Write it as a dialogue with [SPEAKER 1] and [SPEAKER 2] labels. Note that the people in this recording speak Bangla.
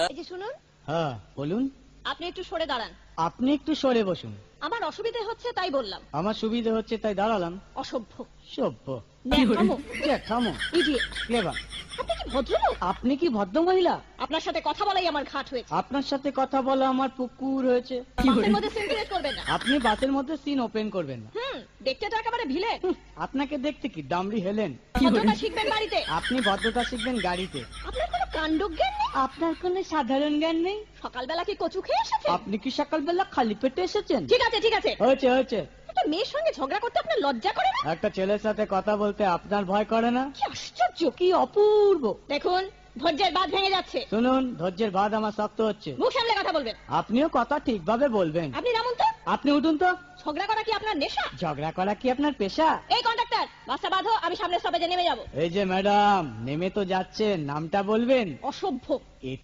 [SPEAKER 1] এই যে শুনুন,
[SPEAKER 2] হ্যাঁ বলুন।
[SPEAKER 1] আপনি একটু সরে দাঁড়ান।
[SPEAKER 2] আপনি একটু সরে বসুন।
[SPEAKER 1] আমার অসুবিধে হচ্ছে তাই বললাম।
[SPEAKER 2] আমার সুবিধে হচ্ছে তাই দাঁড়ালাম।
[SPEAKER 1] অসভ্য,
[SPEAKER 2] সভ্য,
[SPEAKER 1] ন্যাকামো,
[SPEAKER 2] জ্যাঠামো,
[SPEAKER 1] ইডিয়েট।
[SPEAKER 2] ক্লেভার।
[SPEAKER 1] আপনি কি ভদ্রলোক?
[SPEAKER 2] আপনি কি ভদ্র মহিলা?
[SPEAKER 1] আপনার সাথে কথা বলাই আমার ঘাট হয়েছে।
[SPEAKER 2] আপনার সাথে কথা বলা আমার পুকুর হয়েছে।
[SPEAKER 1] বাসের মধ্যে সিন ক্রিয়েট করবেন না।
[SPEAKER 2] আপনি বাসের মধ্যে সিন ওপেন করবেন না।
[SPEAKER 1] দেখতে তো একেবারে ভিলেন।
[SPEAKER 2] আপনাকে দেখতে কি ডামরি হেলেন?
[SPEAKER 1] ভদ্রতা শিখবেন বাড়িতে।
[SPEAKER 2] আপনি ভদ্রতা শিখবেন গাড়িতে।
[SPEAKER 1] আপনার কোনো কাণ্ডজ্ঞান নেই।
[SPEAKER 2] আপনার কোনো সাধারণ জ্ঞান নেই।
[SPEAKER 1] সকালবেলা কি কচু খেয়ে এসেছেন?
[SPEAKER 2] আপনি কি সকালবেলা খালি পেটে এসেছেন?
[SPEAKER 1] ঠিক আছে ঠিক আছে।
[SPEAKER 2] হয়েছে হয়েছে।
[SPEAKER 1] একটা মেয়ের সঙ্গে ঝগড়া করতে আপনার লজ্জা করে না?
[SPEAKER 2] একটা ছেলের সাথে কথা বলতে আপনার ভয় করে না?
[SPEAKER 1] কি আশ্চর্য,
[SPEAKER 2] কি অপূর্ব।
[SPEAKER 1] দেখুন ধৈর্যের বাঁধ ভেঙে যাচ্ছে।
[SPEAKER 2] শুনুন, ধৈর্যের বাঁধ আমার শক্ত হচ্ছে।
[SPEAKER 1] মুখ সামলে কথা বলবেন।
[SPEAKER 2] আপনিও কথা ঠিকভাবে বলবেন।
[SPEAKER 1] আপনি নামুন তো।
[SPEAKER 2] আপনি উঠুন তো।
[SPEAKER 1] ঝগড়া করা কি আপনার নেশা?
[SPEAKER 2] ঝগড়া করা কি আপনার পেশা?
[SPEAKER 1] এই কন্ডাক্টর, বাসটা বাঁধো, আমি সামনের স্টপেজে নেমে যাব।
[SPEAKER 2] এই যে ম্যাডাম, নেমে তো যাচ্ছেন, নামটা বলবেন।
[SPEAKER 1] অসভ্য।
[SPEAKER 2] এটা